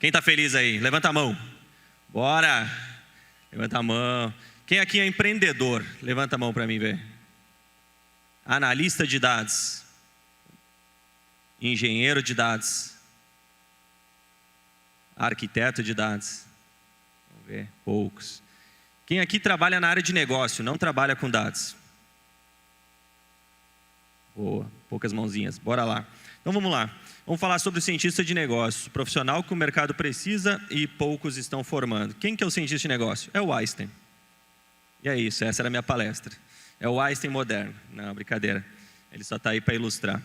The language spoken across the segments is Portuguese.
Quem está feliz aí? Levanta a mão. Bora! Levanta a mão. Quem aqui é empreendedor? Levanta a mão para mim ver. Analista de dados. Engenheiro de dados. Arquiteto de dados. Vamos ver, poucos. Quem aqui trabalha na área de negócio, não trabalha com dados? Boa, poucas mãozinhas. Bora lá. Então vamos lá. Vamos falar sobre o cientista de negócios, profissional que o mercado precisa e poucos estão formando. Quem que é o cientista de negócio? É o Einstein. E é isso, essa era a minha palestra. É o Einstein moderno. Não, brincadeira. Ele só está aí para ilustrar.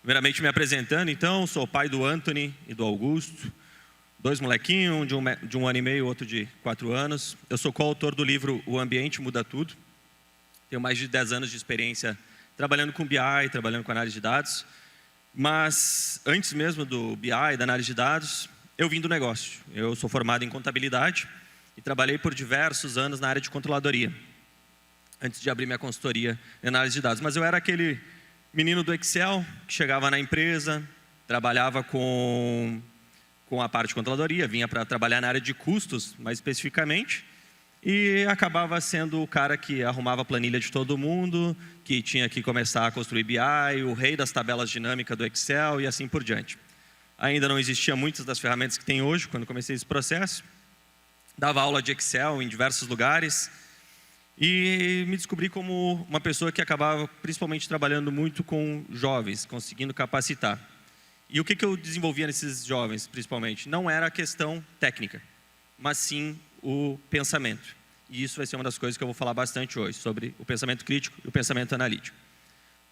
Primeiramente me apresentando, então, sou o pai do Anthony e do Augusto. 2 molequinhos, um de 1 ano e meio, outro de 4 anos. Eu sou coautor do livro O Ambiente Muda Tudo. Tenho mais de 10 anos de experiência trabalhando com BI, trabalhando com análise de dados. Mas antes mesmo do BI, da análise de dados, eu vim do negócio. Eu sou formado em contabilidade e trabalhei por diversos anos na área de controladoria, antes de abrir minha consultoria em análise de dados. Mas eu era aquele menino do Excel que chegava na empresa, trabalhava com a parte de controladoria, vinha para trabalhar na área de custos, mais especificamente, e acabava sendo o cara que arrumava a planilha de todo mundo, que tinha que começar a construir BI, o rei das tabelas dinâmicas do Excel e assim por diante. Ainda não existiam muitas das ferramentas que tem hoje, quando comecei esse processo. Dava aula de Excel em diversos lugares e me descobri como uma pessoa que acabava principalmente trabalhando muito com jovens, conseguindo capacitar. E o que eu desenvolvia nesses jovens, principalmente? Não era a questão técnica, mas sim o pensamento. E isso vai ser uma das coisas que eu vou falar bastante hoje, sobre o pensamento crítico e o pensamento analítico.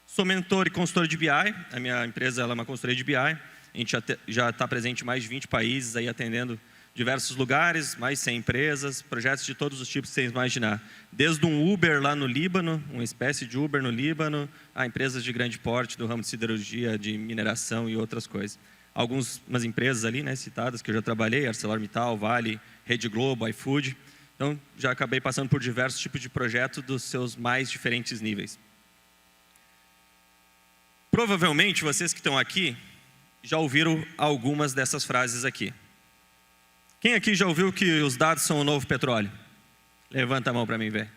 Sou mentor e consultor de BI, a minha empresa ela é uma consultoria de BI, a gente já está presente em mais de 20 países, aí atendendo diversos lugares, mais de 100 empresas, projetos de todos os tipos que vocês imaginar. Desde um Uber lá no Líbano, uma espécie de Uber no Líbano, a empresas de grande porte do ramo de siderurgia, de mineração e outras coisas. Algumas empresas ali, né, citadas, que eu já trabalhei, ArcelorMittal, Vale, Rede Globo, iFood. Então, já acabei passando por diversos tipos de projetos dos seus mais diferentes níveis. Provavelmente, vocês que estão aqui, já ouviram algumas dessas frases aqui. Quem aqui já ouviu que os dados são o novo petróleo? Levanta a mão para mim ver.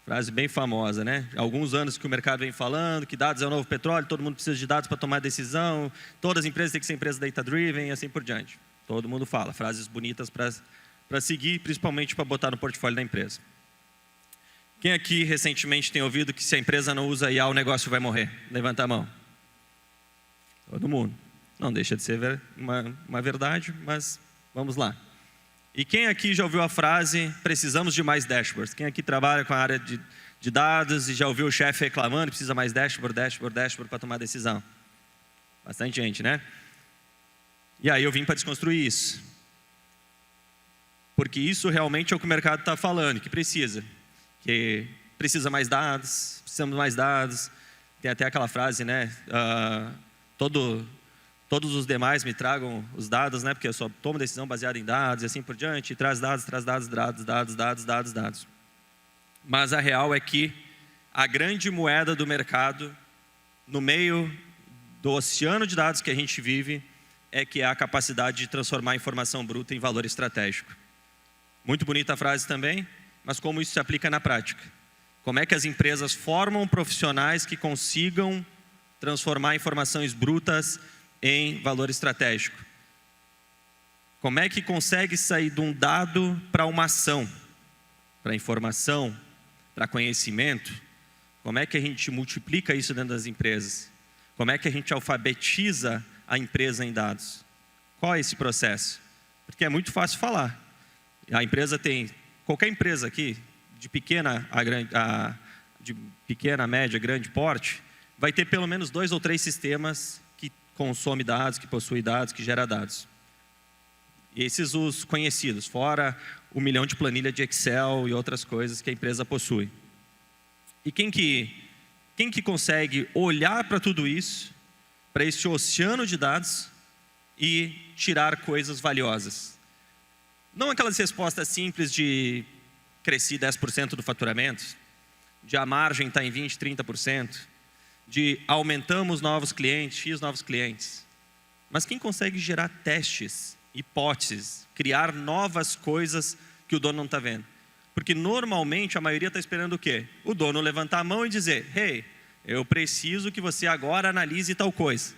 Frase bem famosa, né? Há alguns anos que o mercado vem falando que dados é o novo petróleo, todo mundo precisa de dados para tomar decisão, todas as empresas têm que ser empresas data-driven e assim por diante. Todo mundo fala, frases bonitas para seguir, principalmente para botar no portfólio da empresa. Quem aqui recentemente tem ouvido que se a empresa não usa IA, o negócio vai morrer? Levanta a mão. Todo mundo. Não deixa de ser uma verdade, mas vamos lá. E quem aqui já ouviu a frase, precisamos de mais dashboards? Quem aqui trabalha com a área de dados e já ouviu o chefe reclamando, precisa mais dashboard para tomar decisão? Bastante gente, né? E aí eu vim para desconstruir isso. Porque isso realmente é o que o mercado está falando, que precisa. Que precisa mais dados, precisamos mais dados. Tem até aquela frase, né? Todos os demais me tragam os dados, né? Porque eu só tomo decisão baseada em dados e assim por diante. E traz dados. Mas a real é que a grande moeda do mercado, no meio do oceano de dados que a gente vive, é que é a capacidade de transformar a informação bruta em valor estratégico. Muito bonita a frase também, mas como isso se aplica na prática? Como é que as empresas formam profissionais que consigam transformar informações brutas em valor estratégico? Como é que consegue sair de um dado para uma ação, para informação, para conhecimento? Como é que a gente multiplica isso dentro das empresas? Como é que a gente alfabetiza a empresa em dados? Qual é esse processo? Porque é muito fácil falar. A empresa tem, qualquer empresa aqui, de pequena, média, grande porte, vai ter pelo menos 2 ou 3 sistemas que consome dados, que possui dados, que gera dados. E esses os conhecidos, fora 1 milhão de planilha de Excel e outras coisas que a empresa possui. E quem que consegue olhar para tudo isso, para esse oceano de dados e tirar coisas valiosas? Não aquelas respostas simples de cresci 10% do faturamento, de a margem está em 20%, 30%, de aumentamos novos clientes, X novos clientes. Mas quem consegue gerar testes, hipóteses, criar novas coisas que o dono não está vendo? Porque normalmente a maioria está esperando o quê? O dono levantar a mão e dizer: hey, eu preciso que você agora analise tal coisa.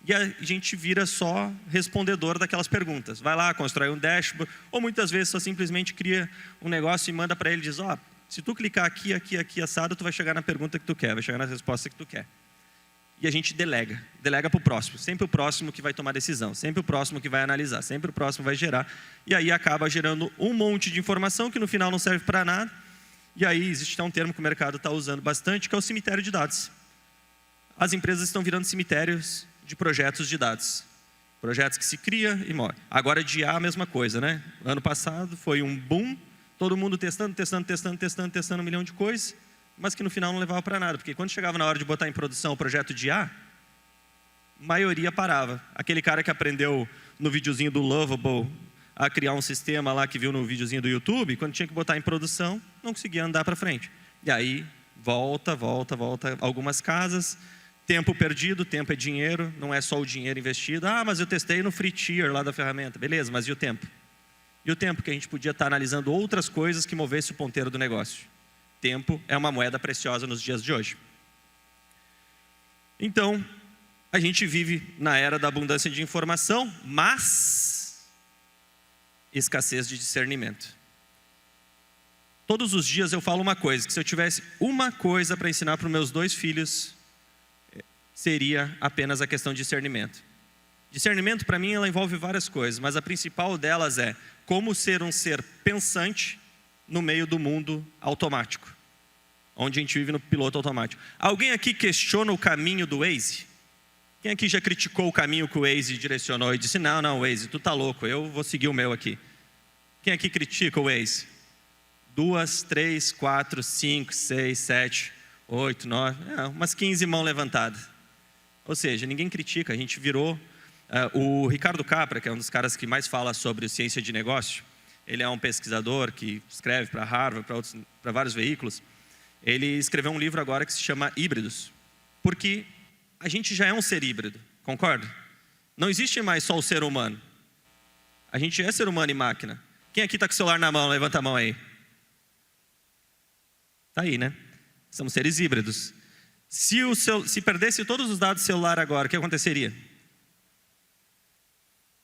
E a gente vira só respondedor daquelas perguntas. Vai lá, constrói um dashboard, ou muitas vezes só simplesmente cria um negócio e manda para ele e diz: ó, se tu clicar aqui, aqui, aqui, assado, tu vai chegar na pergunta que tu quer, vai chegar na resposta que tu quer. E a gente delega para o próximo, sempre o próximo que vai tomar decisão, sempre o próximo que vai analisar, sempre o próximo vai gerar. E aí acaba gerando um monte de informação que no final não serve para nada. E aí existe um termo que o mercado está usando bastante, que é o cemitério de dados. As empresas estão virando cemitérios de projetos de dados. Projetos que se cria e morre. Agora de IA a mesma coisa, né? Ano passado foi um boom, todo mundo testando um milhão de coisas, mas que no final não levava para nada, porque quando chegava na hora de botar em produção o projeto de IA, a maioria parava. Aquele cara que aprendeu no videozinho do Lovable a criar um sistema lá que viu no videozinho do YouTube, quando tinha que botar em produção, não conseguia andar para frente. E aí volta algumas casas. Tempo perdido, tempo é dinheiro, não é só o dinheiro investido. Ah, mas eu testei no free tier lá da ferramenta. Beleza, mas e o tempo? E o tempo que a gente podia estar analisando outras coisas que movesse o ponteiro do negócio? Tempo é uma moeda preciosa nos dias de hoje. Então, a gente vive na era da abundância de informação, mas escassez de discernimento. Todos os dias eu falo uma coisa, que se eu tivesse uma coisa para ensinar para os meus 2 filhos, seria apenas a questão de discernimento. Discernimento, para mim, ela envolve várias coisas, mas a principal delas é como ser um ser pensante no meio do mundo automático, onde a gente vive no piloto automático. Alguém aqui questiona o caminho do Waze? Quem aqui já criticou o caminho que o Waze direcionou e disse: não, Waze, tu tá louco, eu vou seguir o meu aqui? Quem aqui critica o Waze? 2, 3, 4, 5, 6, 7, 8, 9, umas 15 mãos levantadas. Ou seja, ninguém critica, a gente virou... o Ricardo Capra, que é um dos caras que mais fala sobre ciência de negócio, ele é um pesquisador que escreve para Harvard, para vários veículos. Ele escreveu um livro agora que se chama Híbridos, porque a gente já é um ser híbrido, concorda? Não existe mais só o ser humano. A gente é ser humano e máquina. Quem aqui está com o celular na mão? Levanta a mão aí. Está aí, né? Somos seres híbridos. Se perdesse todos os dados do celular agora, o que aconteceria?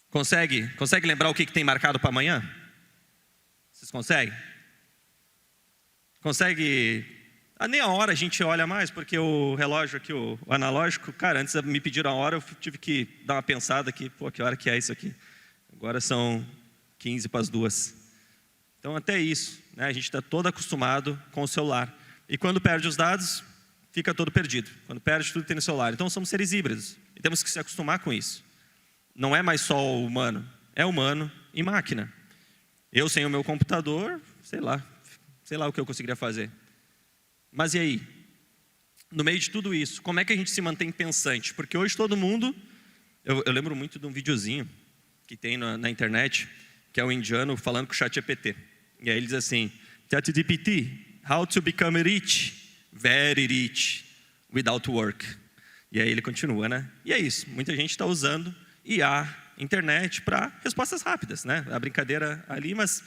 Consegue lembrar o que tem marcado para amanhã? Vocês conseguem? Consegue? Nem a hora a gente olha mais, porque o relógio aqui, o analógico, cara, antes me pediram a hora, eu tive que dar uma pensada aqui, pô, que hora que é isso aqui? Agora são 15 para as 2. Então até isso, né? A gente está todo acostumado com o celular. E quando perde os dados, fica todo perdido. Quando perde, tudo tem no celular. Então somos seres híbridos. E temos que se acostumar com isso. Não é mais só o humano. É humano e máquina. Eu sem o meu computador, sei lá o que eu conseguiria fazer. Mas e aí? No meio de tudo isso, como é que a gente se mantém pensante? Porque hoje todo mundo... Eu lembro muito de um videozinho que tem na internet, que é um indiano falando com o ChatGPT. E aí ele diz assim: ChatGPT, how to become rich? Very rich, without work. E aí ele continua, né? E é isso, muita gente está usando IA, internet, para respostas rápidas, né? A brincadeira ali, mas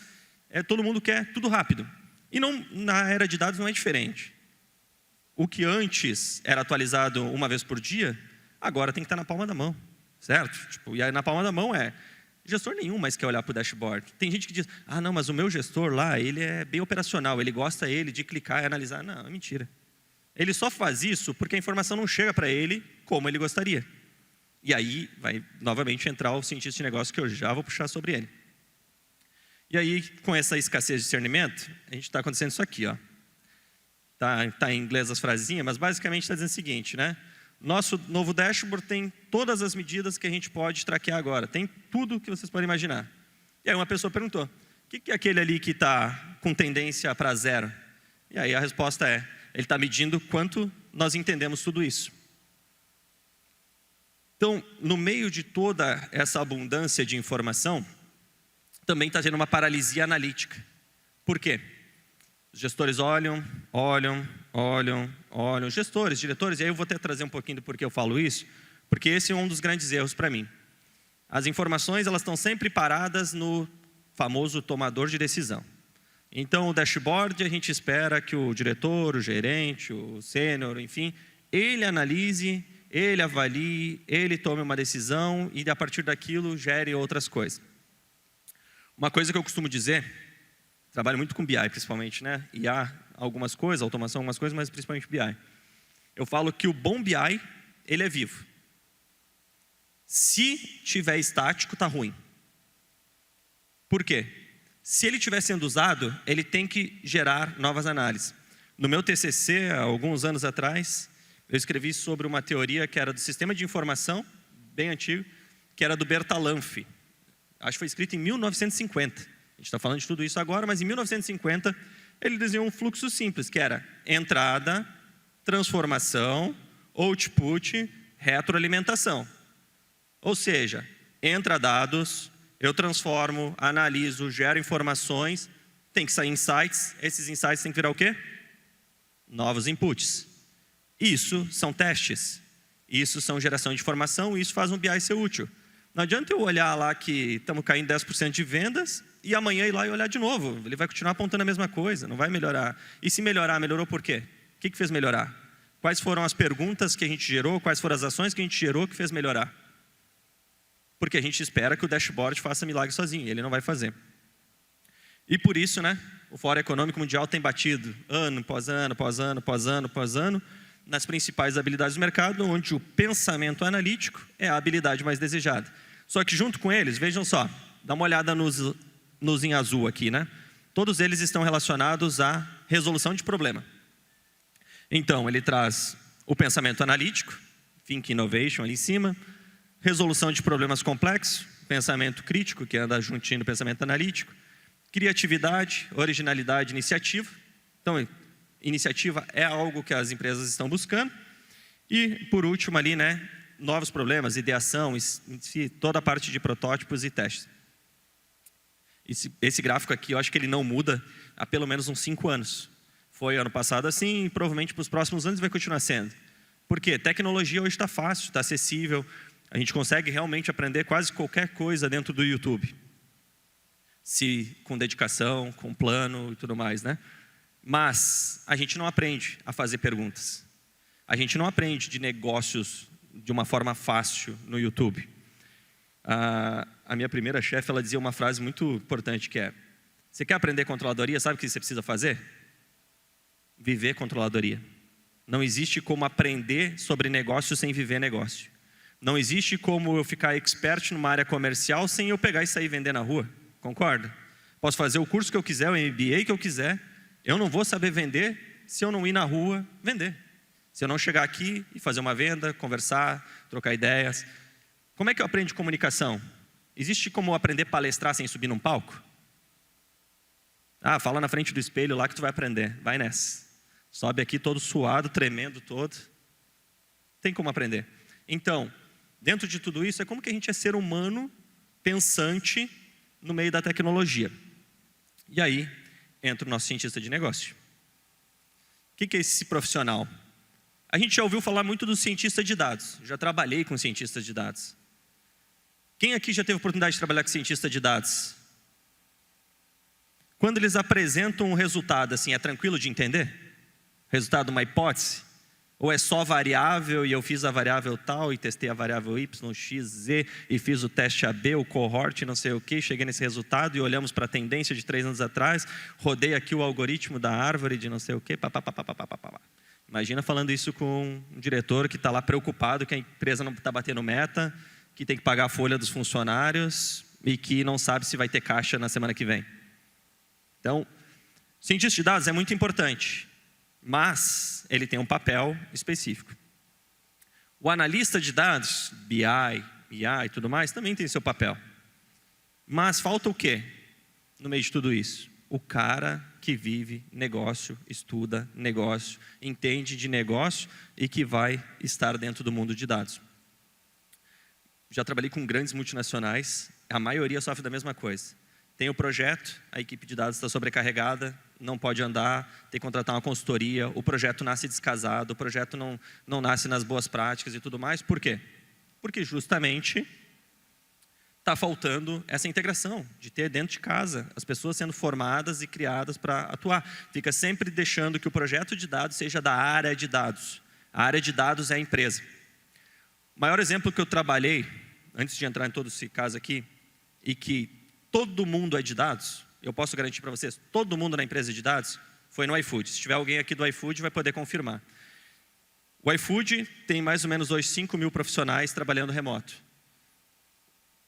todo mundo quer tudo rápido. E não, na era de dados não é diferente. O que antes era atualizado uma vez por dia, agora tem que estar na palma da mão, certo? Tipo, e aí na palma da mão gestor nenhum mais quer olhar para o dashboard. Tem gente que diz: não, mas o meu gestor lá, ele é bem operacional, ele gosta de clicar e analisar. Não, é mentira. Ele só faz isso porque a informação não chega para ele como ele gostaria. E aí vai novamente entrar o cientista de negócio, que eu já vou puxar sobre ele. E aí, com essa escassez de discernimento, a gente está acontecendo isso aqui, ó. Tá em inglês as frasinhas, mas basicamente está dizendo o seguinte, né? Nosso novo dashboard tem todas as medidas que a gente pode traquear agora. Tem tudo que vocês podem imaginar. E aí uma pessoa perguntou: o que é aquele ali que está com tendência para 0? E aí a resposta é: ele está medindo quanto nós entendemos tudo isso. Então, no meio de toda essa abundância de informação, também está tendo uma paralisia analítica. Por quê? Os gestores olham, gestores, diretores, e aí eu vou até trazer um pouquinho do porquê eu falo isso, Porque esse é um dos grandes erros para mim. As informações, elas estão sempre paradas no famoso tomador de decisão. Então, o dashboard, a gente espera que o diretor, o gerente, o sênior, enfim, ele analise, ele avalie, ele tome uma decisão e, a partir daquilo, gere outras coisas. Uma coisa que eu costumo dizer, trabalho muito com BI, principalmente, né? IA, algumas coisas, automação, algumas coisas, mas principalmente BI. Eu falo que o bom BI, ele é vivo. Se tiver estático, está ruim. Por quê? Se ele estiver sendo usado, ele tem que gerar novas análises. No meu TCC, há alguns anos atrás, eu escrevi sobre uma teoria que era do sistema de informação, bem antigo, que era do Bertalanffy. Acho que foi escrito em 1950. A gente está falando de tudo isso agora, mas em 1950, ele desenhou um fluxo simples, que era entrada, transformação, output, retroalimentação. Ou seja, entra dados, eu transformo, analiso, gero informações, tem que sair insights, esses insights têm que virar o quê? Novos inputs. Isso são testes, isso são geração de informação, isso faz um BI ser útil. Não adianta eu olhar lá que estamos caindo 10% de vendas e amanhã ir lá e olhar de novo, ele vai continuar apontando a mesma coisa, não vai melhorar. E se melhorar, melhorou por quê? O que fez melhorar? Quais foram as perguntas que a gente gerou, quais foram as ações que a gente gerou que fez melhorar? Porque a gente espera que o dashboard faça milagre sozinho, ele não vai fazer. E por isso, né, o Fórum Econômico Mundial tem batido ano após ano, após ano, após ano, após ano, nas principais habilidades do mercado, onde o pensamento analítico é a habilidade mais desejada. Só que junto com eles, vejam só, dá uma olhada nos em azul aqui, né? Todos eles estão relacionados à resolução de problema. Então, ele traz o pensamento analítico, Think Innovation ali em cima, resolução de problemas complexos, pensamento crítico, que anda juntinho do pensamento analítico, criatividade, originalidade, iniciativa. Então, iniciativa é algo que as empresas estão buscando. E, por último ali, né, novos problemas, ideação, toda a parte de protótipos e testes. Esse gráfico aqui, eu acho que ele não muda há pelo menos uns 5 anos. Foi ano passado assim e provavelmente para os próximos anos vai continuar sendo. Por quê? Tecnologia hoje está fácil, está acessível. A gente consegue realmente aprender quase qualquer coisa dentro do YouTube. Com dedicação, com plano e tudo mais, né? Mas a gente não aprende a fazer perguntas. A gente não aprende de negócios de uma forma fácil no YouTube. A minha primeira chefe, ela dizia uma frase muito importante que é: você quer aprender controladoria, sabe o que você precisa fazer? Viver controladoria. Não existe como aprender sobre negócio sem viver negócio. Não existe como eu ficar expert numa área comercial sem eu pegar e sair vender na rua. Concorda? Posso fazer o curso que eu quiser, o MBA que eu quiser. Eu não vou saber vender se eu não ir na rua vender. Se eu não chegar aqui e fazer uma venda, conversar, trocar ideias. Como é que eu aprendo comunicação? Existe como aprender a palestrar sem subir num palco? Fala na frente do espelho lá que tu vai aprender. Vai nessa. Sobe aqui todo suado, tremendo todo. Tem como aprender. Então, dentro de tudo isso, é como que a gente é ser humano pensante no meio da tecnologia. E aí, entra o nosso cientista de negócio. O que é esse profissional? A gente já ouviu falar muito do cientista de dados. Já trabalhei com cientista de dados. Quem aqui já teve a oportunidade de trabalhar com cientista de dados? Quando eles apresentam um resultado, assim, é tranquilo de entender? Resultado de uma hipótese? Ou é só variável e eu fiz a variável tal e testei a variável Y, X, Z e fiz o teste AB, o cohort, não sei o que, cheguei nesse resultado e olhamos para a tendência de 3 anos atrás, rodei aqui o algoritmo da árvore de não sei o que, papapá. Imagina falando isso com um diretor que está lá preocupado que a empresa não está batendo meta, que tem que pagar a folha dos funcionários e que não sabe se vai ter caixa na semana que vem. Então, cientista de dados é muito importante, mas ele tem um papel específico. O analista de dados, BI e tudo mais, também tem seu papel. Mas falta o quê no meio de tudo isso? O cara que vive negócio, estuda negócio, entende de negócio e que vai estar dentro do mundo de dados. Já trabalhei com grandes multinacionais, a maioria sofre da mesma coisa. Tem o projeto, a equipe de dados está sobrecarregada, não pode andar, tem que contratar uma consultoria, o projeto nasce descasado, o projeto não nasce nas boas práticas e tudo mais. Por quê? Porque justamente está faltando essa integração, de ter dentro de casa as pessoas sendo formadas e criadas para atuar. Fica sempre deixando que o projeto de dados seja da área de dados. A área de dados é a empresa. O maior exemplo que eu trabalhei, antes de entrar em todo esse caso aqui, e que todo mundo é de dados, eu posso garantir para vocês, todo mundo na empresa é de dados, foi no iFood. Se tiver alguém aqui do iFood, vai poder confirmar. O iFood tem mais ou menos hoje 5 mil profissionais trabalhando remoto.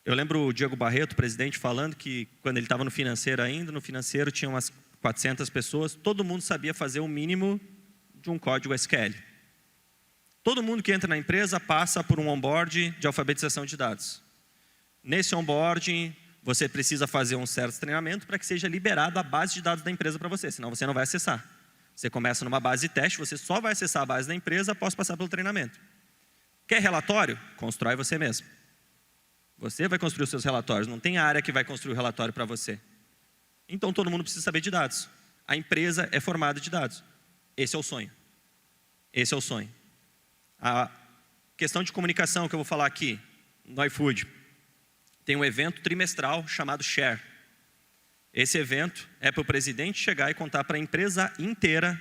Eu lembro o Diego Barreto, presidente, falando que quando ele estava no financeiro ainda, no financeiro tinha umas 400 pessoas, todo mundo sabia fazer o mínimo de um código SQL. Todo mundo que entra na empresa passa por um onboarding de alfabetização de dados. Nesse onboarding, você precisa fazer um certo treinamento para que seja liberada a base de dados da empresa para você, senão você não vai acessar. Você começa numa base de teste, você só vai acessar a base da empresa após passar pelo treinamento. Quer relatório? Constrói você mesmo. Você vai construir os seus relatórios, não tem área que vai construir o relatório para você. Então todo mundo precisa saber de dados. A empresa é formada de dados. Esse é o sonho. Esse é o sonho. A questão de comunicação que eu vou falar aqui, no iFood, tem um evento trimestral chamado Share. Esse evento é para o presidente chegar e contar para a empresa inteira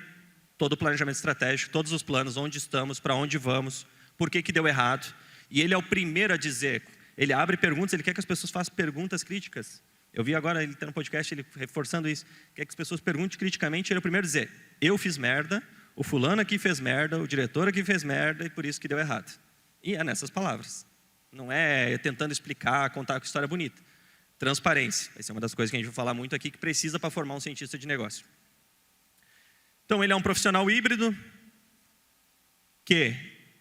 todo o planejamento estratégico, todos os planos, onde estamos, para onde vamos, por que deu errado. E ele é o primeiro a dizer, ele abre perguntas, ele quer que as pessoas façam perguntas críticas. Eu vi agora, ele está no podcast, ele reforçando isso, quer que as pessoas perguntem criticamente, ele é o primeiro a dizer, eu fiz merda, o fulano aqui fez merda, o diretor aqui fez merda e por isso que deu errado. E é nessas palavras. Não é tentando explicar, contar com história bonita. Transparência. Essa é uma das coisas que a gente vai falar muito aqui, que precisa para formar um cientista de negócio. Então, ele é um profissional híbrido que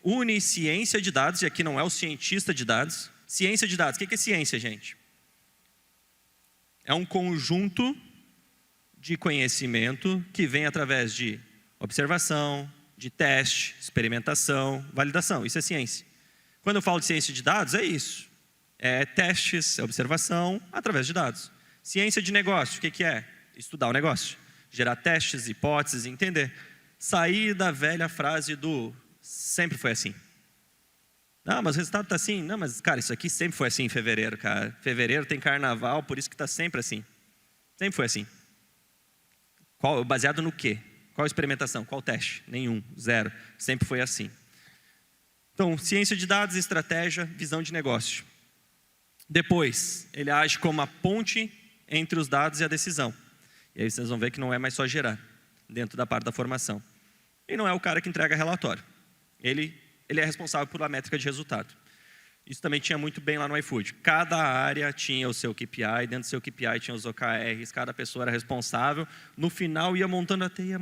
une ciência de dados, e aqui não é o cientista de dados. Ciência de dados. O que é ciência, gente? É um conjunto de conhecimento que vem através de observação, de teste, experimentação, validação. Isso é ciência. Quando eu falo de ciência de dados, é isso. É testes, é observação, através de dados. Ciência de negócio, o que é? Estudar o negócio. Gerar testes, hipóteses, entender. Sair da velha frase do sempre foi assim. Não, mas o resultado está assim. Não, mas cara, isso aqui sempre foi assim em fevereiro, cara. Fevereiro tem carnaval, por isso que está sempre assim. Sempre foi assim. Baseado no quê? Qual experimentação? Qual teste? Nenhum, zero. Sempre foi assim. Então, ciência de dados, estratégia, visão de negócio. Depois, ele age como a ponte entre os dados e a decisão. E aí vocês vão ver que não é mais só gerar, dentro da parte da formação. E não é o cara que entrega relatório. Ele é responsável pela métrica de resultado. Isso também tinha muito bem lá no iFood. Cada área tinha o seu KPI, dentro do seu KPI tinha os OKRs, cada pessoa era responsável. No final ia montando a teia,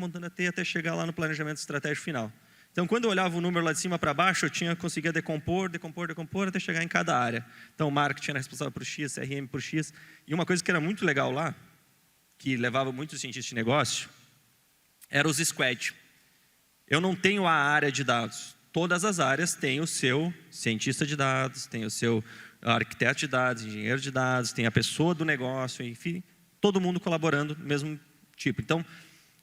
até chegar lá no planejamento estratégico final. Então, quando eu olhava o número lá de cima para baixo, eu conseguia decompor, até chegar em cada área. Então, o marketing era responsável por X, CRM por X. E uma coisa que era muito legal lá, que levava muitos cientistas de negócio, era os squad. Eu não tenho a área de dados. Todas as áreas têm o seu cientista de dados, tem o seu arquiteto de dados, engenheiro de dados, tem a pessoa do negócio, enfim, todo mundo colaborando do mesmo tipo. Então,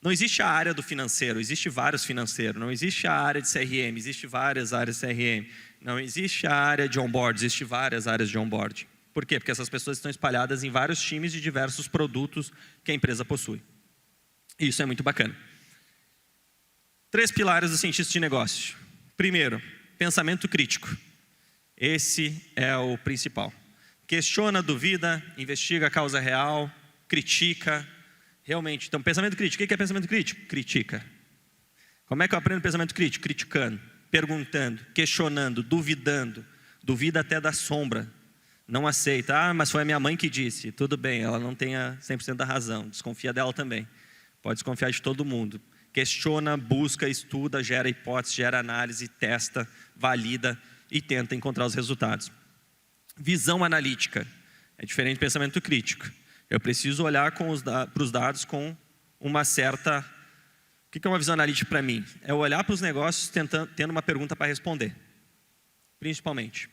não existe a área do financeiro, existe vários financeiros. Não existe a área de CRM, existe várias áreas de CRM. Não existe a área de onboard, existe várias áreas de onboard. Por quê? Porque essas pessoas estão espalhadas em vários times de diversos produtos que a empresa possui. Isso é muito bacana. 3 pilares do cientista de negócio. Primeiro, pensamento crítico. Esse é o principal. Questiona, duvida, investiga a causa real, critica. Realmente, então pensamento crítico. O que é pensamento crítico? Critica. Como é que eu aprendo pensamento crítico? Criticando, perguntando, questionando, duvidando. Duvida até da sombra. Não aceita. Ah, mas foi a minha mãe que disse. Tudo bem, ela não tem 100% da razão. Desconfia dela também. Pode desconfiar de todo mundo. Questiona, busca, estuda, gera hipótese, gera análise, testa, valida e tenta encontrar os resultados. Visão analítica. É diferente do pensamento crítico. Eu preciso olhar para os dados com uma certa... O que é uma visão analítica para mim? É olhar para os negócios tendo uma pergunta para responder. Principalmente.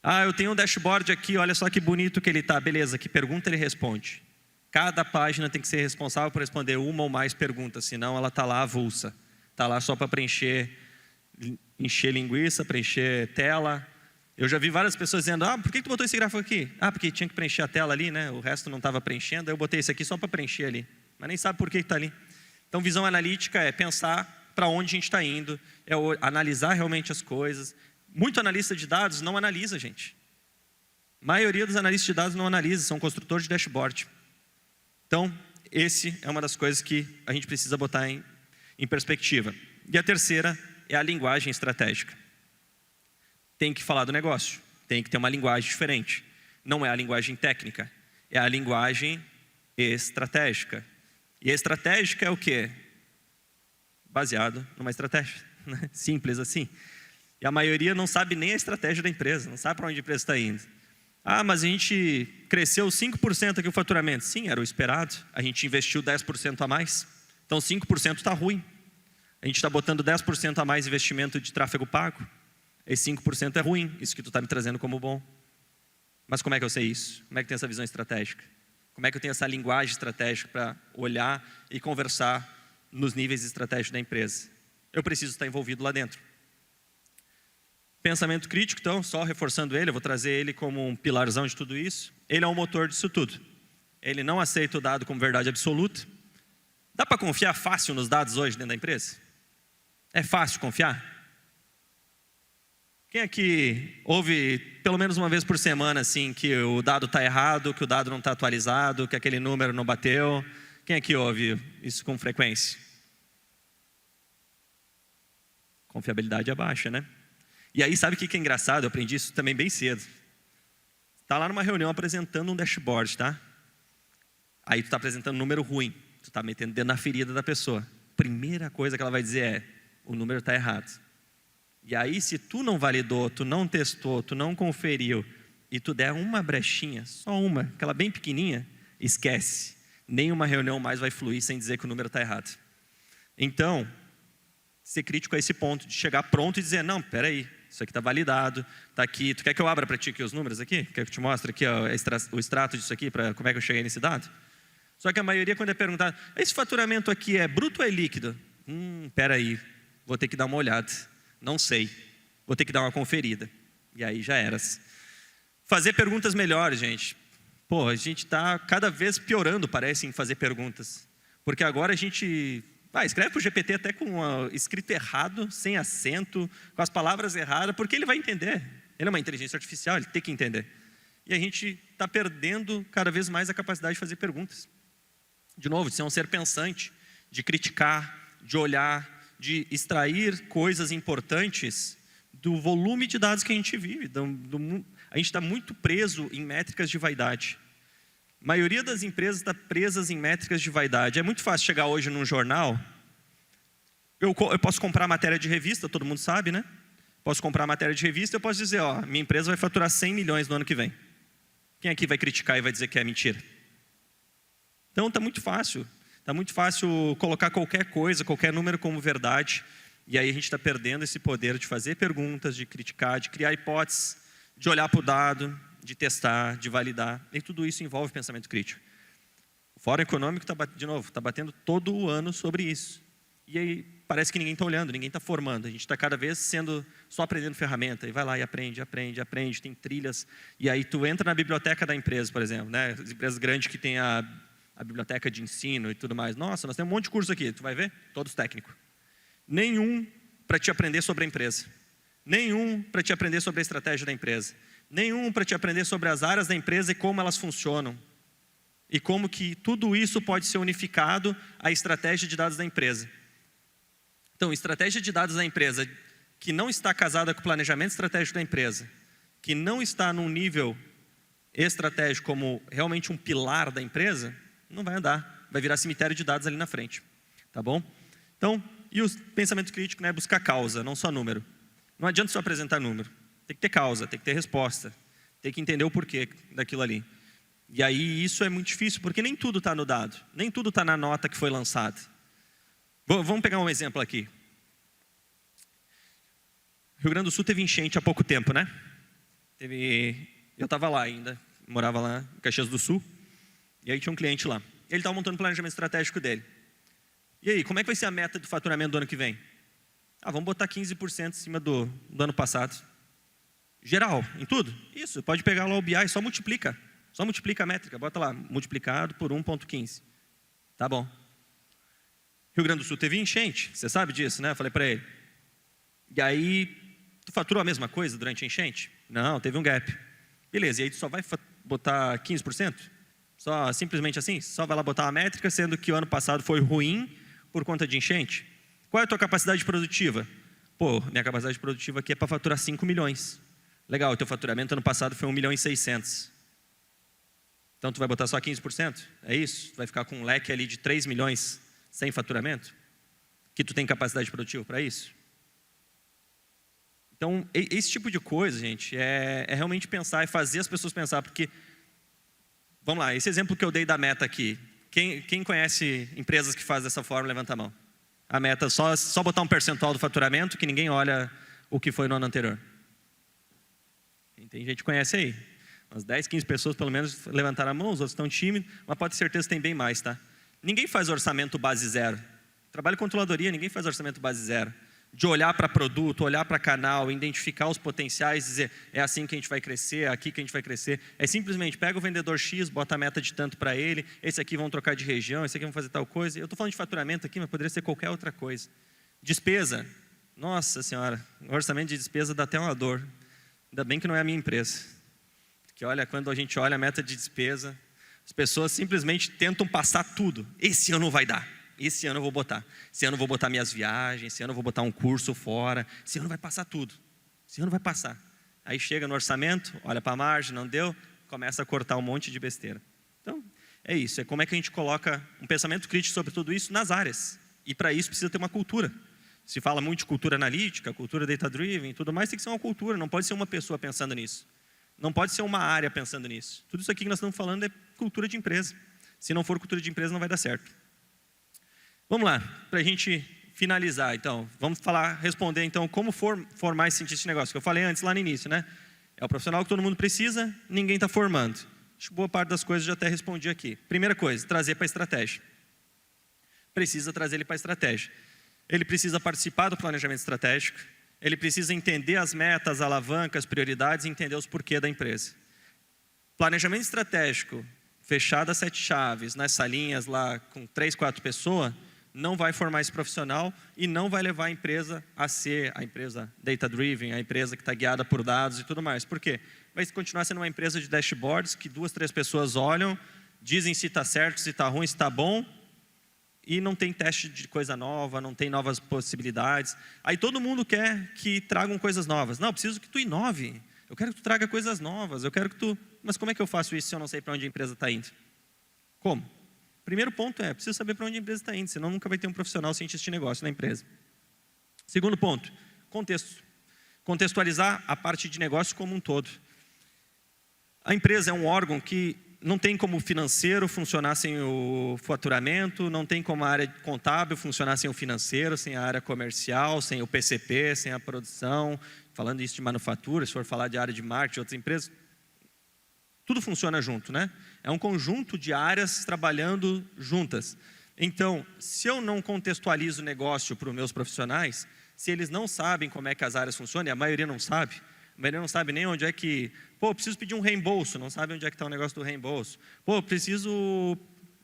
Ah, eu tenho um dashboard aqui, olha só que bonito que ele está. Beleza, que pergunta ele responde? Cada página tem que ser responsável por responder uma ou mais perguntas, senão ela está lá avulsa. Está lá só para encher linguiça, preencher tela. Eu já vi várias pessoas dizendo, por que tu botou esse gráfico aqui? Porque tinha que preencher a tela ali, né? O resto não estava preenchendo, aí eu botei esse aqui só para preencher ali. Mas nem sabe por que está ali. Então, visão analítica é pensar para onde a gente está indo, é analisar realmente as coisas. Muito analista de dados não analisa, gente. A maioria dos analistas de dados não analisa, são construtores de dashboard. Então, esse é uma das coisas que a gente precisa botar em perspectiva. E a terceira é a linguagem estratégica. Tem que falar do negócio, tem que ter uma linguagem diferente. Não é a linguagem técnica, é a linguagem estratégica. E a estratégica é o quê? Baseado numa estratégia, né? Simples assim. E a maioria não sabe nem a estratégia da empresa, não sabe para onde a empresa está indo. Mas a gente cresceu 5% aqui o faturamento. Sim, era o esperado. A gente investiu 10% a mais. Então 5% está ruim. A gente está botando 10% a mais investimento de tráfego pago. Esse 5% é ruim, isso que tu está me trazendo como bom. Mas como é que eu sei isso? Como é que tem essa visão estratégica? Como é que eu tenho essa linguagem estratégica para olhar e conversar nos níveis estratégicos da empresa? Eu preciso estar envolvido lá dentro. Pensamento crítico, então, só reforçando ele, eu vou trazer ele como um pilarzão de tudo isso. Ele é o motor disso tudo. Ele não aceita o dado como verdade absoluta. Dá para confiar fácil nos dados hoje dentro da empresa? É fácil confiar? Quem aqui ouve pelo menos uma vez por semana assim, que o dado está errado, que o dado não está atualizado, que aquele número não bateu? Quem aqui ouve isso com frequência? Confiabilidade é baixa, né? E aí sabe o que é engraçado? Eu aprendi isso também bem cedo. Está lá numa reunião apresentando um dashboard, tá? Aí tu está apresentando um número ruim. Tu está metendo dentro na ferida da pessoa. Primeira coisa que ela vai dizer é, o número está errado. E aí, se tu não validou, tu não testou, tu não conferiu, e tu der uma brechinha, só uma, aquela bem pequenininha, esquece. Nenhuma reunião mais vai fluir sem dizer que o número está errado. Então, ser crítico a esse ponto, de chegar pronto e dizer, não, peraí, isso aqui está validado, está aqui, tu quer que eu abra para ti aqui os números aqui? Quer que eu te mostre aqui ó, o extrato disso aqui, para como é que eu cheguei nesse dado? Só que a maioria, quando é perguntado, esse faturamento aqui é bruto ou é líquido? Peraí, vou ter que dar uma olhada. Não sei, vou ter que dar uma conferida. E aí já era. Fazer perguntas melhores, gente. A gente está cada vez piorando, parece, em fazer perguntas. Porque agora a gente escreve para o GPT até com escrito errado, sem acento, com as palavras erradas, porque ele vai entender. Ele é uma inteligência artificial, ele tem que entender. E a gente está perdendo cada vez mais a capacidade de fazer perguntas. De novo, de ser um ser pensante, de criticar, de olhar, de extrair coisas importantes do volume de dados que a gente vive. A gente está muito preso em métricas de vaidade. A maioria das empresas está presas em métricas de vaidade. É muito fácil chegar hoje num jornal. Eu posso comprar matéria de revista, todo mundo sabe, né? Posso comprar matéria de revista, eu posso dizer, minha empresa vai faturar 100 milhões no ano que vem. Quem aqui vai criticar e vai dizer que é mentira? Então está muito fácil. Está muito fácil colocar qualquer coisa, qualquer número como verdade. E aí a gente está perdendo esse poder de fazer perguntas, de criticar, de criar hipóteses, de olhar para o dado, de testar, de validar. E tudo isso envolve pensamento crítico. O Fórum Econômico, está batendo todo o ano sobre isso. E aí parece que ninguém está olhando, ninguém está formando. A gente está cada vez só aprendendo ferramenta. E vai lá e aprende. Tem trilhas. E aí tu entra na biblioteca da empresa, por exemplo. Né? As empresas grandes que têm a biblioteca de ensino e tudo mais. Nossa, nós temos um monte de curso aqui, tu vai ver? Todos técnicos. Nenhum para te aprender sobre a empresa. Nenhum para te aprender sobre a estratégia da empresa. Nenhum para te aprender sobre as áreas da empresa e como elas funcionam. E como que tudo isso pode ser unificado à estratégia de dados da empresa. Então, estratégia de dados da empresa que não está casada com o planejamento estratégico da empresa, que não está num nível estratégico como realmente um pilar da empresa, não vai andar, vai virar cemitério de dados ali na frente, tá bom? Então, e o pensamento crítico, né, buscar causa, não só número. Não adianta só apresentar número, tem que ter causa, tem que ter resposta, tem que entender o porquê daquilo ali. E aí isso é muito difícil, porque nem tudo está no dado, nem tudo está na nota que foi lançada. Vamos pegar um exemplo aqui. Rio Grande do Sul teve enchente há pouco tempo, né? Eu estava lá ainda, morava lá em Caxias do Sul. E aí tinha um cliente lá. Ele estava montando o planejamento estratégico dele. E aí, como é que vai ser a meta do faturamento do ano que vem? Vamos botar 15% em cima do ano passado. Geral, em tudo? Isso, pode pegar lá o BI, só multiplica. Só multiplica a métrica, bota lá, multiplicado por 1,15. Tá bom. Rio Grande do Sul teve enchente, você sabe disso, né? Eu falei para ele. E aí, tu faturou a mesma coisa durante a enchente? Não, teve um gap. Beleza, e aí tu só vai botar 15%? Só simplesmente assim? Só vai lá botar uma métrica, sendo que o ano passado foi ruim por conta de enchente? Qual é a tua capacidade produtiva? Pô, minha capacidade produtiva aqui é para faturar 5 milhões. Legal, o teu faturamento ano passado foi 1 milhão e 600. Então tu vai botar só 15%? É isso? Tu vai ficar com um leque ali de 3 milhões sem faturamento? Que tu tem capacidade produtiva para isso? Então, esse tipo de coisa, gente, é realmente pensar e fazer as pessoas pensar, porque, vamos lá, esse exemplo que eu dei da meta aqui, quem conhece empresas que fazem dessa forma, levanta a mão. A meta é só botar um percentual do faturamento que ninguém olha o que foi no ano anterior. Tem gente que conhece aí. Umas 10, 15 pessoas pelo menos levantaram a mão, os outros estão tímidos, mas pode ter certeza que tem bem mais, tá? Ninguém faz orçamento base zero. Trabalho em controladoria, ninguém faz orçamento base zero. De olhar para produto, olhar para canal, identificar os potenciais, dizer, é assim que a gente vai crescer, é aqui que a gente vai crescer. É simplesmente, pega o vendedor X, bota a meta de tanto para ele, esse aqui vão trocar de região, esse aqui vão fazer tal coisa. Eu estou falando de faturamento aqui, mas poderia ser qualquer outra coisa. Despesa. Nossa senhora, o orçamento de despesa dá até uma dor. Ainda bem que não é a minha empresa. Porque olha, quando a gente olha a meta de despesa, as pessoas simplesmente tentam passar tudo. Esse ano vai dar. Esse ano eu vou botar. Esse ano eu vou botar minhas viagens, esse ano eu vou botar um curso fora. Esse ano vai passar tudo. Esse ano vai passar. Aí chega no orçamento, olha para a margem, não deu, começa a cortar um monte de besteira. Então, é isso. É como é que a gente coloca um pensamento crítico sobre tudo isso nas áreas. E para isso precisa ter uma cultura. Se fala muito de cultura analítica, cultura data-driven e tudo mais, tem que ser uma cultura, não pode ser uma pessoa pensando nisso. Não pode ser uma área pensando nisso. Tudo isso aqui que nós estamos falando é cultura de empresa. Se não for cultura de empresa, não vai dar certo. Vamos lá, para a gente finalizar, então. Vamos responder, então, como formar esse cientista de negócio. Que eu falei antes, lá no início, né? É o profissional que todo mundo precisa, ninguém está formando. Acho que boa parte das coisas eu já até respondi aqui. Primeira coisa, trazer para a estratégia. Precisa trazer ele para a estratégia. Ele precisa participar do planejamento estratégico, ele precisa entender as metas, alavancas, prioridades e entender os porquês da empresa. Planejamento estratégico, fechado a 7 chaves, nas salinhas lá com 3, 4 pessoas, não vai formar esse profissional e não vai levar a empresa a ser a empresa data-driven, a empresa que está guiada por dados e tudo mais. Por quê? Vai continuar sendo uma empresa de dashboards que 2, 3 pessoas olham, dizem se está certo, se está ruim, se está bom, e não tem teste de coisa nova, não tem novas possibilidades. Aí todo mundo quer que tragam coisas novas. Não, eu preciso que tu inove. Eu quero que tu traga coisas novas. Eu quero que tu... Mas como é que eu faço isso se eu não sei para onde a empresa está indo? Como? Primeiro ponto é, preciso saber para onde a empresa está indo, senão nunca vai ter um profissional cientista de negócio na empresa. Segundo ponto, contexto. Contextualizar a parte de negócio como um todo. A empresa é um órgão que não tem como o financeiro funcionar sem o faturamento, não tem como a área contábil funcionar sem o financeiro, sem a área comercial, sem o PCP, sem a produção. Falando isso de manufatura, se for falar de área de marketing de outras empresas, tudo funciona junto, né? É um conjunto de áreas trabalhando juntas. Então, se eu não contextualizo o negócio para os meus profissionais, se eles não sabem como é que as áreas funcionam, e a maioria não sabe, a maioria não sabe nem onde é que... Pô, preciso pedir um reembolso, não sabe onde é que está o negócio do reembolso. Pô, preciso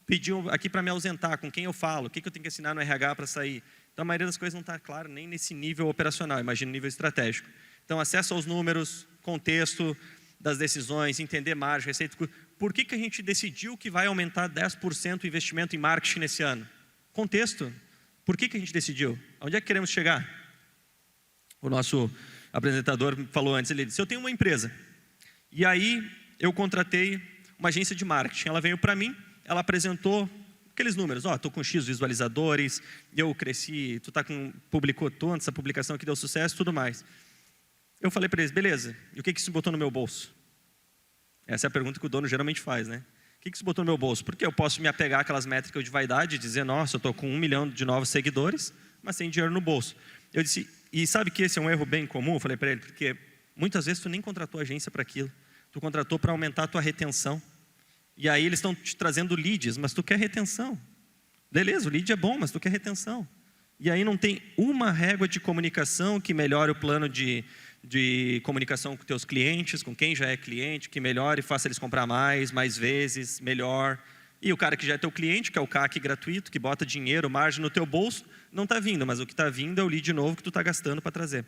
pedir aqui para me ausentar, com quem eu falo, o que eu tenho que assinar no RH para sair. Então, a maioria das coisas não está clara nem nesse nível operacional, imagina nível estratégico. Então, acesso aos números, contexto das decisões, entender margem, receita. Por que a gente decidiu que vai aumentar 10% o investimento em marketing nesse ano? Contexto. Por que a gente decidiu? Onde é que queremos chegar? O nosso apresentador falou antes, ele disse, eu tenho uma empresa. E aí eu contratei uma agência de marketing. Ela veio para mim, ela apresentou aqueles números. Ó, estou com X visualizadores, eu cresci, publicou tanto, essa publicação aqui deu sucesso, tudo mais. Eu falei para eles, beleza, e o que isso botou no meu bolso? Essa é a pergunta que o dono geralmente faz, né? O que isso botou no meu bolso? Porque eu posso me apegar àquelas métricas de vaidade e dizer, nossa, eu estou com 1 milhão de novos seguidores, mas sem dinheiro no bolso. Eu disse, e sabe que esse é um erro bem comum? Eu falei para ele, porque muitas vezes tu nem contratou agência para aquilo. Tu contratou para aumentar a tua retenção. E aí eles estão te trazendo leads, mas tu quer retenção. Beleza, o lead é bom, mas tu quer retenção. E aí não tem uma régua de comunicação que melhore o plano de de comunicação com teus clientes, com quem já é cliente, que melhore, faça eles comprar mais vezes, melhor. E o cara que já é teu cliente, que é o CAC gratuito, que bota dinheiro, margem no teu bolso, não está vindo, mas o que está vindo é o lead novo que tu está gastando para trazer.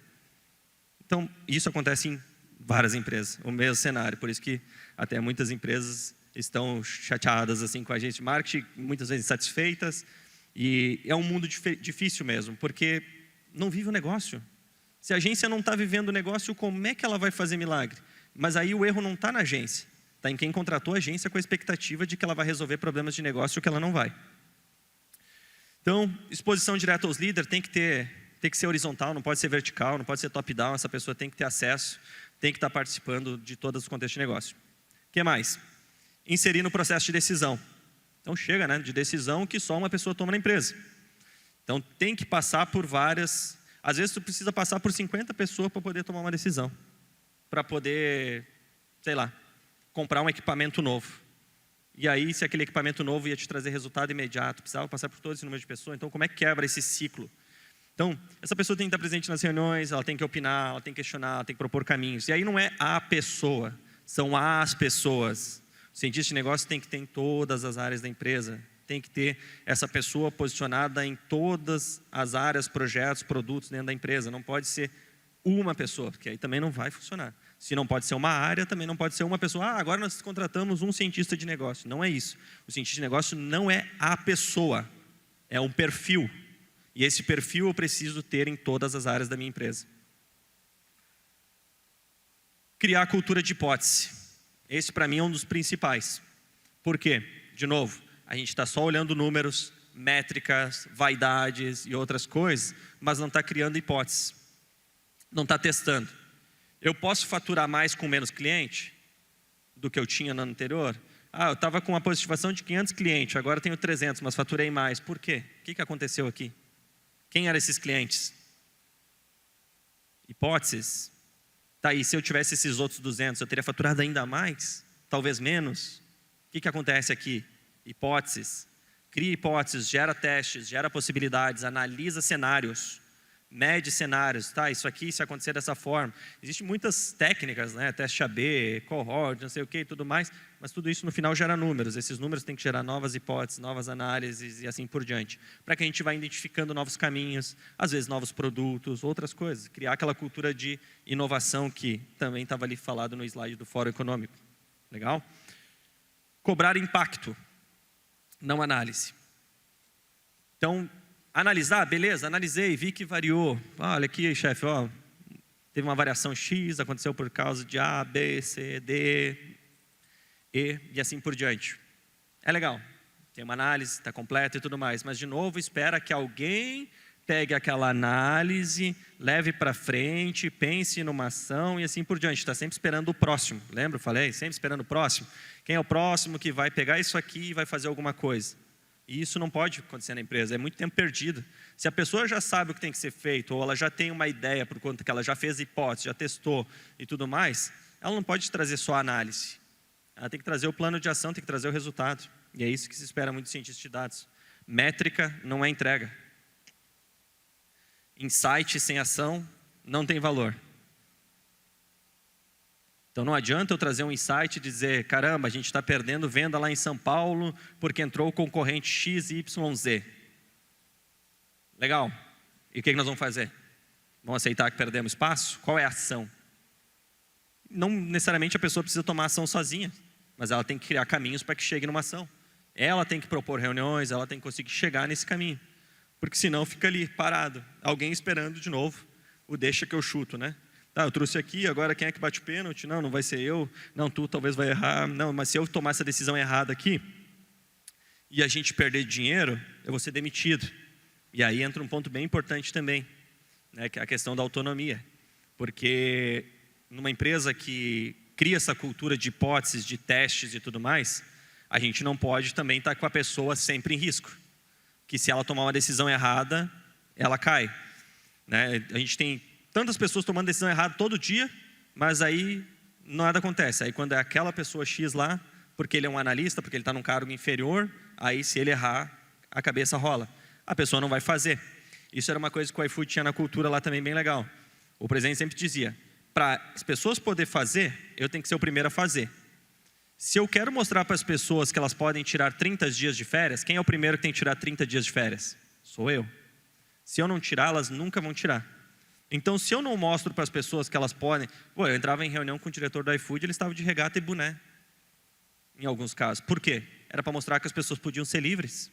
Então, isso acontece em várias empresas, o mesmo cenário. Por isso que até muitas empresas estão chateadas assim, com a agência de marketing, muitas vezes insatisfeitas. E é um mundo difícil mesmo, porque não vive o negócio. Se a agência não está vivendo o negócio, como é que ela vai fazer milagre? Mas aí o erro não está na agência. Está em quem contratou a agência com a expectativa de que ela vai resolver problemas de negócio que ela não vai. Então, exposição direta aos líderes tem que ser horizontal, não pode ser vertical, não pode ser top-down. Essa pessoa tem que ter acesso, tem que estar participando de todos os contextos de negócio. O que mais? Inserir no processo de decisão. Então, chega, né, de decisão que só uma pessoa toma na empresa. Então, tem que passar por várias... Às vezes, tu precisa passar por 50 pessoas para poder tomar uma decisão. Para poder, sei lá, comprar um equipamento novo. E aí, se aquele equipamento novo ia te trazer resultado imediato, precisava passar por todo esse número de pessoas. Então, como é que quebra esse ciclo? Então, essa pessoa tem que estar presente nas reuniões, ela tem que opinar, ela tem que questionar, ela tem que propor caminhos. E aí não é a pessoa, são as pessoas. O cientista de negócio tem que ter em todas as áreas da empresa. Tem que ter essa pessoa posicionada em todas as áreas, projetos, produtos dentro da empresa. Não pode ser uma pessoa, porque aí também não vai funcionar. Se não pode ser uma área, também não pode ser uma pessoa. Ah, agora nós contratamos um cientista de negócio. Não é isso. O cientista de negócio não é a pessoa, é um perfil. E esse perfil eu preciso ter em todas as áreas da minha empresa. Criar a cultura de hipótese. Esse para mim é um dos principais. Por quê? De novo, a gente está só olhando números, métricas, vaidades e outras coisas, mas não está criando hipótese. Não está testando. Eu posso faturar mais com menos cliente do que eu tinha no ano anterior? Ah, eu estava com uma positivação de 500 clientes, agora tenho 300, mas faturei mais. Por quê? O que aconteceu aqui? Quem eram esses clientes? Hipóteses. Tá aí, se eu tivesse esses outros 200, eu teria faturado ainda mais? Talvez menos? O que acontece aqui? Hipóteses. Cria hipóteses, gera testes, gera possibilidades, analisa cenários. Mede cenários, tá? Isso aqui, se acontecer dessa forma. Existem muitas técnicas, né? Teste AB, cohort, não sei o que e tudo mais, mas tudo isso no final gera números. Esses números têm que gerar novas hipóteses, novas análises e assim por diante. Para que a gente vá identificando novos caminhos, às vezes novos produtos, outras coisas. Criar aquela cultura de inovação que também estava ali falado no slide do Fórum Econômico. Legal? Cobrar impacto, não análise. Então, analisar, beleza, analisei, vi que variou. Olha aqui, chefe, ó, teve uma variação X, aconteceu por causa de A, B, C, D, E e assim por diante. É legal, tem uma análise, está completa e tudo mais, mas de novo espera que alguém pegue aquela análise, leve para frente, pense numa ação e assim por diante. Está sempre esperando o próximo, lembra? Eu falei, sempre esperando o próximo. Quem é o próximo que vai pegar isso aqui e vai fazer alguma coisa? E isso não pode acontecer na empresa, é muito tempo perdido. Se a pessoa já sabe o que tem que ser feito, ou ela já tem uma ideia por conta que ela já fez hipótese, já testou e tudo mais, ela não pode trazer só a análise. Ela tem que trazer o plano de ação, tem que trazer o resultado. E é isso que se espera muito de cientista de dados. Métrica não é entrega. Insight sem ação não tem valor. Então não adianta eu trazer um insight e dizer, caramba, a gente está perdendo venda lá em São Paulo porque entrou o concorrente XYZ. Legal. E o que nós vamos fazer? Vamos aceitar que perdemos espaço? Qual é a ação? Não necessariamente a pessoa precisa tomar ação sozinha, mas ela tem que criar caminhos para que chegue numa ação. Ela tem que propor reuniões, ela tem que conseguir chegar nesse caminho. Porque senão fica ali parado, alguém esperando de novo o deixa que eu chuto, né? Tá, eu trouxe aqui, agora quem é que bate o pênalti? Não, não vai ser eu. Não, tu talvez vai errar. Não, mas se eu tomar essa decisão errada aqui e a gente perder dinheiro, eu vou ser demitido. E aí entra um ponto bem importante também, né, que é a questão da autonomia. Porque numa empresa que cria essa cultura de hipóteses, de testes e tudo mais, a gente não pode também estar com a pessoa sempre em risco. Que se ela tomar uma decisão errada, ela cai. Né? A gente tem tantas pessoas tomando decisão errada todo dia, mas aí nada acontece. Aí quando é aquela pessoa X lá, porque ele é um analista, porque ele está num cargo inferior, aí se ele errar, a cabeça rola. A pessoa não vai fazer. Isso era uma coisa que o iFood tinha na cultura lá também bem legal. O presidente sempre dizia, para as pessoas poderem fazer, eu tenho que ser o primeiro a fazer. Se eu quero mostrar para as pessoas que elas podem tirar 30 dias de férias, quem é o primeiro que tem que tirar 30 dias de férias? Sou eu. Se eu não tirar, elas nunca vão tirar. Então, se eu não mostro para as pessoas que elas podem... eu entrava em reunião com o diretor do iFood, ele estava de regata e boné. Em alguns casos. Por quê? Era para mostrar que as pessoas podiam ser livres.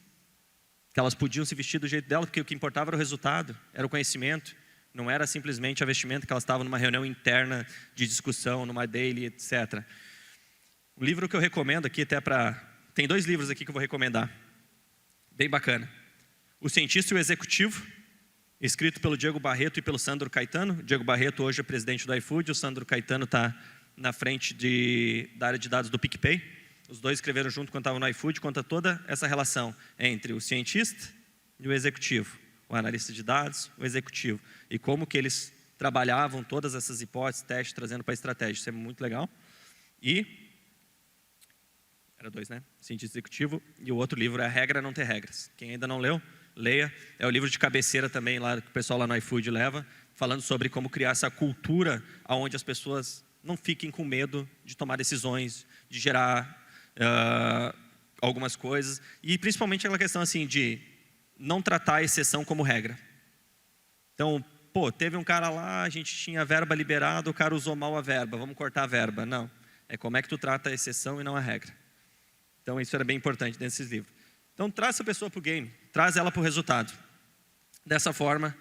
Que elas podiam se vestir do jeito delas, porque o que importava era o resultado, era o conhecimento. Não era simplesmente a vestimenta que elas estavam numa reunião interna de discussão, numa daily, etc. O livro que eu recomendo aqui, até para... Tem 2 livros aqui que eu vou recomendar. Bem bacana. O Cientista e o Executivo, escrito pelo Diego Barreto e pelo Sandro Caetano. O Diego Barreto hoje é presidente do iFood, o Sandro Caetano está na frente da área de dados do PicPay. Os 2 escreveram junto quando estavam no iFood, conta toda essa relação entre o cientista e o executivo. O analista de dados, o executivo. E como que eles trabalhavam todas essas hipóteses, testes, trazendo para a estratégia. Isso é muito legal. E... Era 2, né? Cientista executivo. E o outro livro é A Regra Não Ter Regras. Quem ainda não leu, leia. É o livro de cabeceira também, lá, que o pessoal lá no iFood leva, falando sobre como criar essa cultura onde as pessoas não fiquem com medo de tomar decisões, de gerar algumas coisas. E principalmente aquela questão assim de não tratar a exceção como regra. Então, teve um cara lá, a gente tinha verba liberada, o cara usou mal a verba, vamos cortar a verba. Não, é como é que tu trata a exceção e não a regra. Então, isso era bem importante desses livros. Então, traz essa pessoa para o game, traz ela para o resultado. Dessa forma,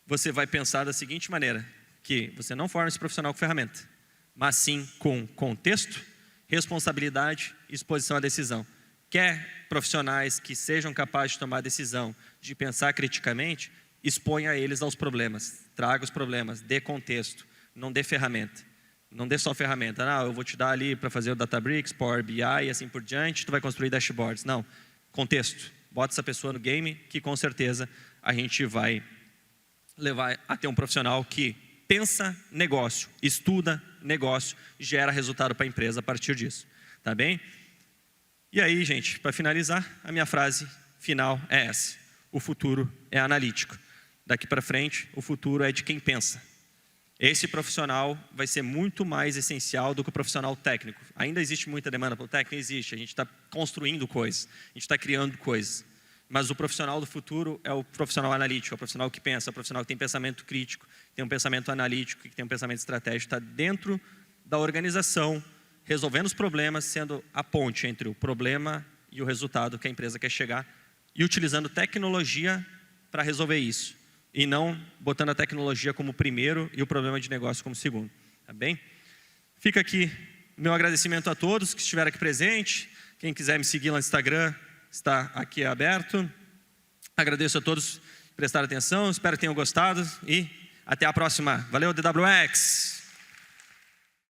você vai pensar da seguinte maneira, que você não forma esse profissional com ferramenta, mas sim com contexto, responsabilidade e exposição à decisão. Quer profissionais que sejam capazes de tomar decisão, de pensar criticamente, exponha eles aos problemas, traga os problemas, dê contexto, não dê ferramenta. Não dê só ferramenta, eu vou te dar ali para fazer o Databricks, Power BI e assim por diante, tu vai construir dashboards. Não, contexto. Bota essa pessoa no game que com certeza a gente vai levar a ter um profissional que pensa negócio, estuda negócio, gera resultado para a empresa a partir disso. Tá bem? E aí, gente, para finalizar, a minha frase final é essa. O futuro é analítico. Daqui para frente, o futuro é de quem pensa. Esse profissional vai ser muito mais essencial do que o profissional técnico. Ainda existe muita demanda para o técnico? Existe. A gente está construindo coisas, a gente está criando coisas. Mas o profissional do futuro é o profissional analítico, é o profissional que pensa, é o profissional que tem pensamento crítico, tem um pensamento analítico, que tem um pensamento estratégico, está dentro da organização, resolvendo os problemas, sendo a ponte entre o problema e o resultado que a empresa quer chegar e utilizando tecnologia para resolver isso. E não botando a tecnologia como primeiro e o problema de negócio como segundo. Tá bem? Fica aqui meu agradecimento a todos que estiveram aqui presentes. Quem quiser me seguir lá no Instagram, está aqui aberto. Agradeço a todos por prestar atenção. Espero que tenham gostado e até a próxima. Valeu, DWX!